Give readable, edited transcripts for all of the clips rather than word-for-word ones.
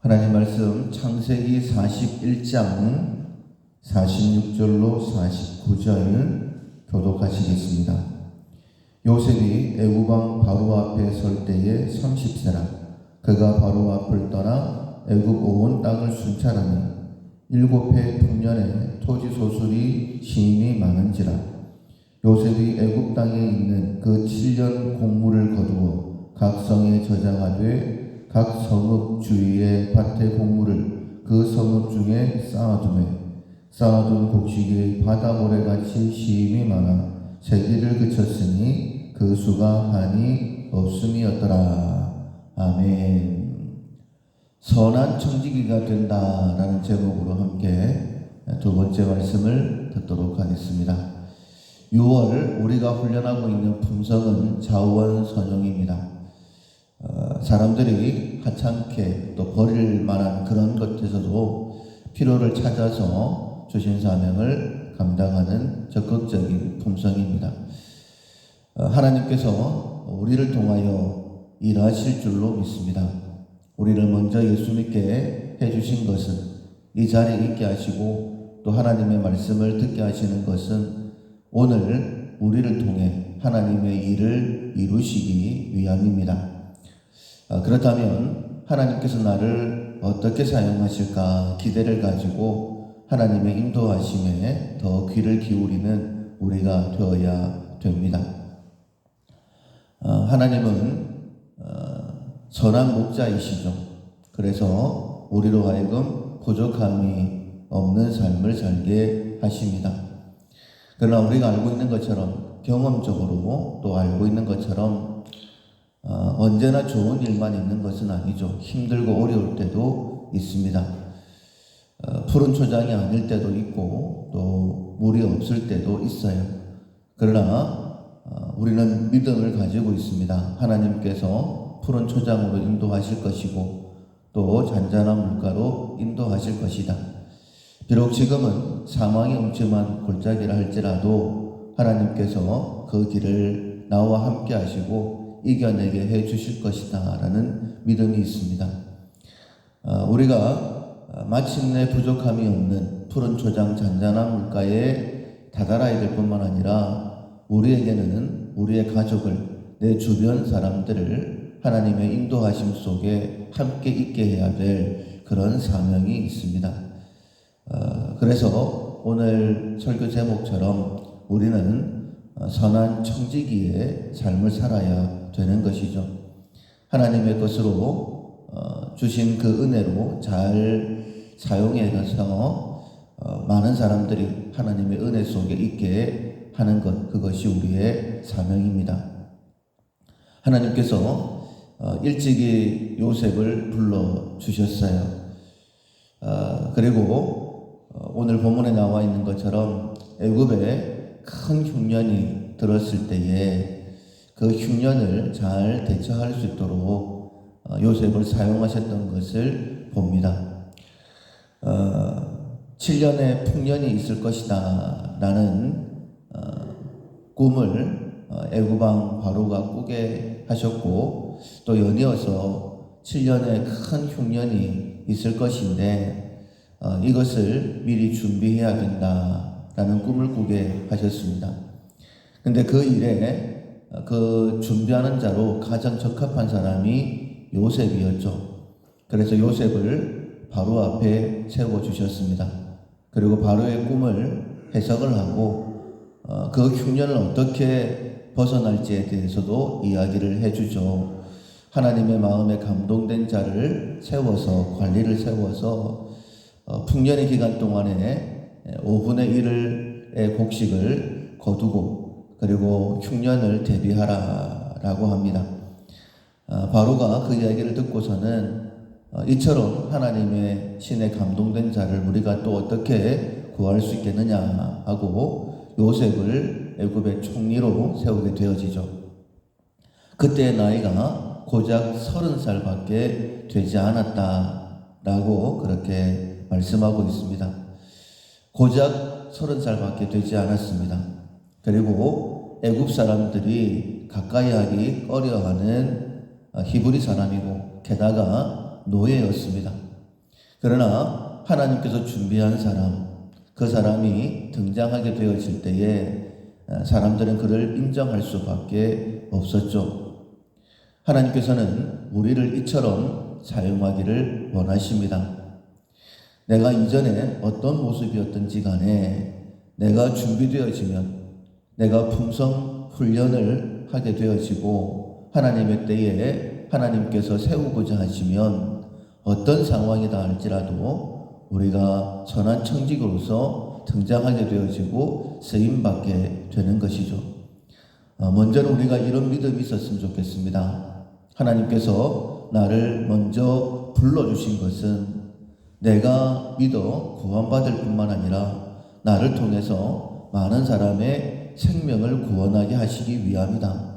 하나님 말씀 창세기 41장 46절로 49절 교독하시겠습니다. 요셉이 애굽왕 바로 앞에 설 때에 30세라. 그가 바로 앞을 떠나 애굽 온 땅을 순찰하니 7해 풍년에 토지 소출이 심히 많은지라. 요셉이 애굽 땅에 있는 그 7년 곡물을 거두어 각 성에 저장하되 각 성읍 주위의 밭의 곡물을 그 성읍 중에 쌓아둔 곡식이 바다 모래같이 심히 많아 세기를 그쳤으니 그 수가 한이 없음이었더라. 아멘. 선한 청지기가 된다라는 제목으로 함께 두 번째 말씀을 듣도록 하겠습니다. 6월 우리가 훈련하고 있는 품성은 자원선용입니다. 사람들이 하찮게 또 버릴 만한 그런 것에서도 필요를 찾아서 주신 사명을 감당하는 적극적인 품성입니다. 하나님께서 우리를 통하여 일하실 줄로 믿습니다. 우리를 먼저 예수 믿게 해주신 것은 이 자리에 있게 하시고 또 하나님의 말씀을 듣게 하시는 것은 오늘 우리를 통해 하나님의 일을 이루시기 위함입니다. 그렇다면 하나님께서 나를 어떻게 사용하실까 기대를 가지고 하나님의 인도하심에 더 귀를 기울이는 우리가 되어야 됩니다. 하나님은 선한 목자이시죠. 그래서 우리로 하여금 부족함이 없는 삶을 살게 하십니다. 그러나 우리가 알고 있는 것처럼 경험적으로 또 알고 있는 것처럼 언제나 좋은 일만 있는 것은 아니죠. 힘들고 어려울 때도 있습니다. 푸른 초장이 아닐 때도 있고 또 물이 없을 때도 있어요. 그러나 우리는 믿음을 가지고 있습니다. 하나님께서 푸른 초장으로 인도하실 것이고 또 잔잔한 물가로 인도하실 것이다. 비록 지금은 상황이 음침한 골짜기라 할지라도 하나님께서 그 길을 나와 함께 하시고 이겨내게 해 주실 것이다 라는 믿음이 있습니다. 우리가 마침내 부족함이 없는 푸른 초장 잔잔한 물가에 다다라야 될 뿐만 아니라 우리에게는 우리의 가족을, 내 주변 사람들을 하나님의 인도하심 속에 함께 있게 해야 될 그런 사명이 있습니다. 그래서 오늘 설교 제목처럼 우리는 선한 청지기의 삶을 살아야 되는 것이죠. 하나님의 것으로 주신 그 은혜로 잘 사용해서 많은 사람들이 하나님의 은혜 속에 있게 하는 것, 그것이 우리의 사명입니다. 하나님께서 일찍이 요셉을 불러주셨어요. 그리고 오늘 본문에 나와 있는 것처럼 애굽에 큰 흉년이 들었을 때에 그 흉년을 잘 대처할 수 있도록 요셉을 사용하셨던 것을 봅니다. 7년의 풍년이 있을 것이다 라는 꿈을 애굽왕 바로가 꾸게 하셨고 또 연이어서 7년의 큰 흉년이 있을 것인데 이것을 미리 준비해야 된다라는 꿈을 꾸게 하셨습니다. 근데 그 일에 그 준비하는 자로 가장 적합한 사람이 요셉이었죠. 그래서 요셉을 바로 앞에 세워주셨습니다. 그리고 바로의 꿈을 해석을 하고 그 흉년을 어떻게 벗어날지에 대해서도 이야기를 해주죠. 하나님의 마음에 감동된 자를 세워서 관리를 세워서 풍년의 기간 동안에 5분의 1의 곡식을 거두고 그리고 흉년을 대비하라라고 합니다. 바로가 그 이야기를 듣고서는 이처럼 하나님의 신에 감동된 자를 우리가 또 어떻게 구할 수 있겠느냐 하고 요셉을 애굽의 총리로 세우게 되어지죠. 그때의 나이가 고작 30살밖에 되지 않았다라고 그렇게 말씀하고 있습니다. 고작 30살밖에 되지 않았습니다. 그리고 애굽 사람들이 가까이 하기 꺼려하는 히브리 사람이고 게다가 노예였습니다. 그러나 하나님께서 준비한 사람, 그 사람이 등장하게 되어질 때에 사람들은 그를 인정할 수밖에 없었죠. 하나님께서는 우리를 이처럼 사용하기를 원하십니다. 내가 이전에 어떤 모습이었든지 간에 내가 준비되어지면, 내가 품성 훈련을 하게 되어지고 하나님의 때에 하나님께서 세우고자 하시면 어떤 상황이다 할지라도 우리가 선한 청직으로서 등장하게 되어지고 쓰임받게 되는 것이죠. 먼저는 우리가 이런 믿음이 있었으면 좋겠습니다. 하나님께서 나를 먼저 불러주신 것은 내가 믿어 구원받을 뿐만 아니라 나를 통해서 많은 사람의 생명을 구원하게 하시기 위함이다.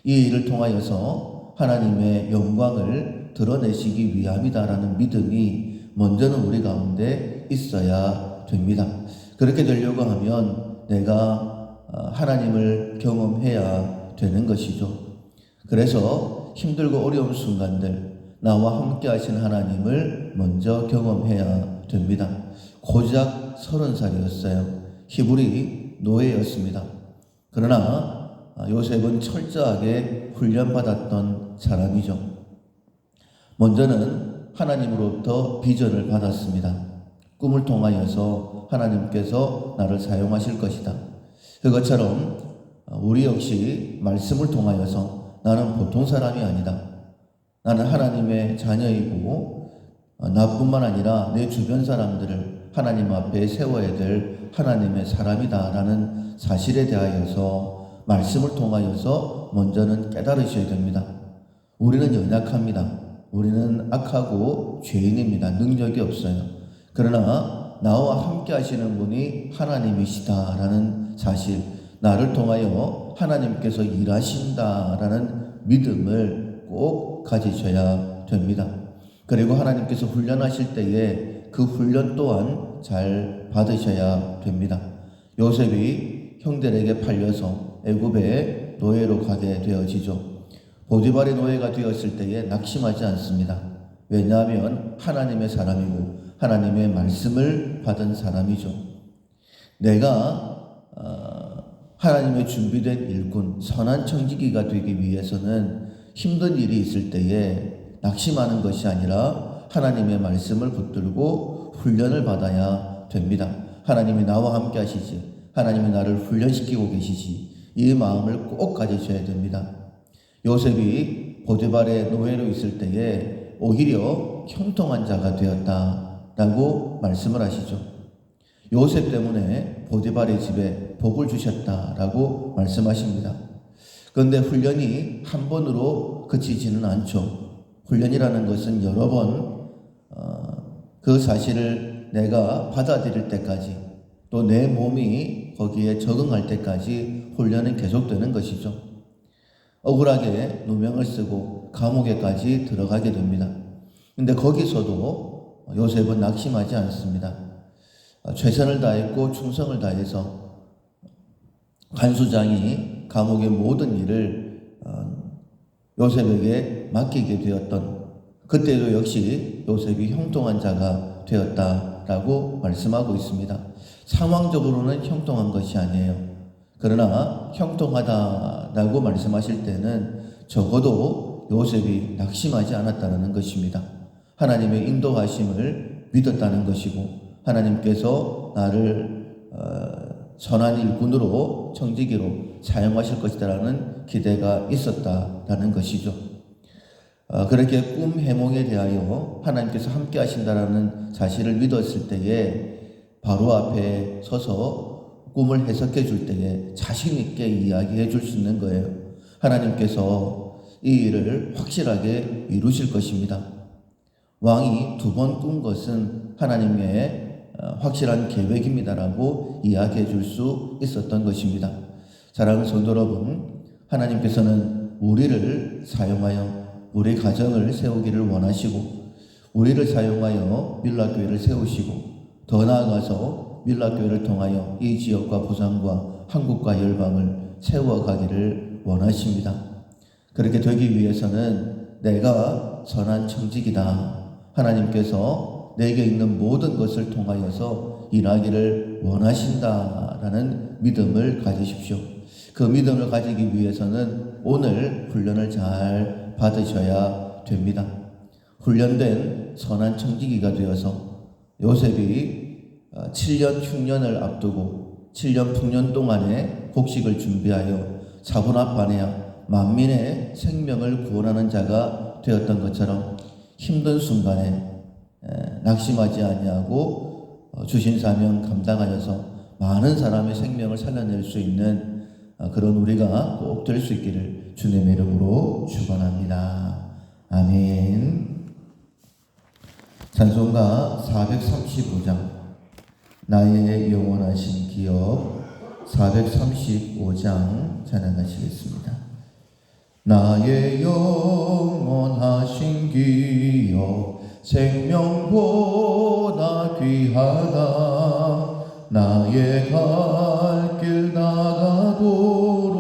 이 일을 통하여서 하나님의 영광을 드러내시기 위함이다라는 믿음이 먼저는 우리 가운데 있어야 됩니다. 그렇게 되려고 하면 내가 하나님을 경험해야 되는 것이죠. 그래서 힘들고 어려운 순간들 나와 함께 하신 하나님을 먼저 경험해야 됩니다. 고작 30살이었어요. 히브리 노예였습니다. 그러나 요셉은 철저하게 훈련받았던 사람이죠. 먼저는 하나님으로부터 비전을 받았습니다. 꿈을 통하여서 하나님께서 나를 사용하실 것이다. 그것처럼 우리 역시 말씀을 통하여서 나는 보통 사람이 아니다. 나는 하나님의 자녀이고 나뿐만 아니라 내 주변 사람들을 하나님 앞에 세워야 될 하나님의 사람이다 라는 사실에 대하여서 말씀을 통하여서 먼저는 깨달으셔야 됩니다. 우리는 연약합니다. 우리는 악하고 죄인입니다. 능력이 없어요. 그러나 나와 함께 하시는 분이 하나님이시다라는 사실, 나를 통하여 하나님께서 일하신다라는 믿음을 꼭 가지셔야 됩니다. 그리고 하나님께서 훈련하실 때에 그 훈련 또한 잘 받으셔야 됩니다. 요셉이 형들에게 팔려서 애굽의 노예로 가게 되어지죠. 보디발의 노예가 되었을 때에 낙심하지 않습니다. 왜냐하면 하나님의 사람이고 하나님의 말씀을 받은 사람이죠. 내가 하나님의 준비된 일꾼, 선한 청지기가 되기 위해서는 힘든 일이 있을 때에 낙심하는 것이 아니라 하나님의 말씀을 붙들고 훈련을 받아야 됩니다. 하나님이 나와 함께 하시지, 하나님이 나를 훈련시키고 계시지, 이 마음을 꼭 가지셔야 됩니다. 요셉이 보디발의 노예로 있을 때에 오히려 형통한 자가 되었다라고 말씀을 하시죠. 요셉 때문에 보디발의 집에 복을 주셨다라고 말씀하십니다. 그런데 훈련이 한 번으로 그치지는 않죠. 훈련이라는 것은 여러 번 그 사실을 내가 받아들일 때까지, 또 내 몸이 거기에 적응할 때까지 훈련은 계속되는 것이죠. 억울하게 누명을 쓰고 감옥에까지 들어가게 됩니다. 근데 거기서도 요셉은 낙심하지 않습니다. 최선을 다했고 충성을 다해서 간수장이 감옥의 모든 일을 요셉에게 맡기게 되었던, 그때도 역시 요셉이 형통한 자가 되었다라고 말씀하고 있습니다. 상황적으로는 형통한 것이 아니에요. 그러나 형통하다라고 말씀하실 때는 적어도 요셉이 낙심하지 않았다는 것입니다. 하나님의 인도하심을 믿었다는 것이고 하나님께서 나를 선한 일꾼으로 청지기로 사용하실 것이다라는 기대가 있었다라는 것이죠. 그렇게 꿈 해몽에 대하여 하나님께서 함께 하신다라는 사실을 믿었을 때에 바로 앞에 서서 꿈을 해석해 줄 때에 자신 있게 이야기해 줄 수 있는 거예요. 하나님께서 이 일을 확실하게 이루실 것입니다. 왕이 2번 꾼 것은 하나님의 확실한 계획입니다라고 이야기해 줄 수 있었던 것입니다. 사랑하는 성도 여러분, 하나님께서는 우리를 사용하여 우리 가정을 세우기를 원하시고, 우리를 사용하여 밀라교회를 세우시고, 더 나아가서 밀라교회를 통하여 이 지역과 부산과 한국과 열방을 세워가기를 원하십니다. 그렇게 되기 위해서는 내가 선한 청직이다, 하나님께서 내게 있는 모든 것을 통하여서 일하기를 원하신다라는 믿음을 가지십시오. 그 믿음을 가지기 위해서는 오늘 훈련을 잘 받으셔야 됩니다. 훈련된 선한 청지기가 되어서 요셉이 7년 흉년을 앞두고 7년 풍년 동안에 곡식을 준비하여 사분합반해야 만민의 생명을 구원하는 자가 되었던 것처럼 힘든 순간에 낙심하지 아니하고 주신 사명 감당하여서 많은 사람의 생명을 살려낼 수 있는 그런 우리가 꼭 될 수 있기를 주님의 이름으로 축원합니다. 아멘. 찬송가 435장 나의 영원하신 기업 435장 찬양하시겠습니다. 나의 영원하신 기업 생명보다 귀하다. 나의 갈 길 나가도록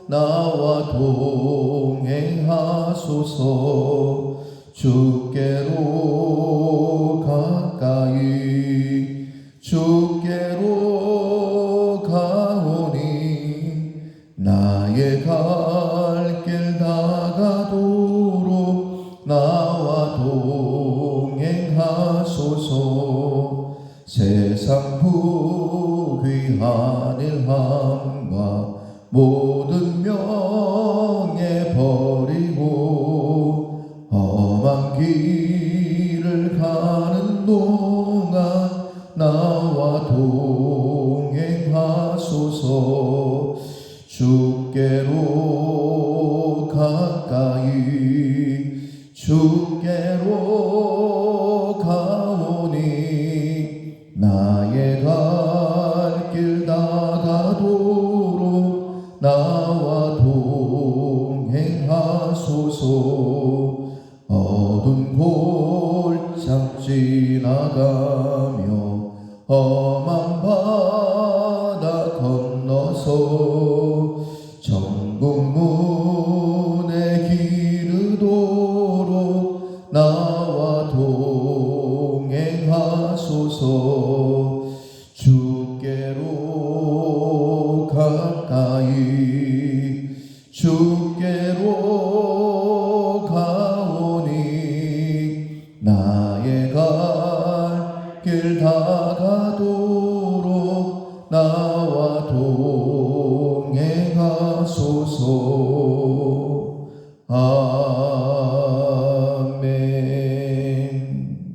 나와 동행하소서. 주께로 가까이 주께로 가오니 나의 갈 길 나가도록 나와 동행하소서. 세상 부귀한 일함과 모든 명예 버리고 험한 길을 가는 동안 나와 동행하소서. 주께로 가까이 주께로 가오니 나의 갈 길 나가도록 나와 동행하소서. 어두운 골장 지나가며 험한 바다 건너서 천국문에 기르도록 나와 동행하소서. 주께로 가까이 주께로 가오니 나의 갈 길 다가도록 나와 동행하소서.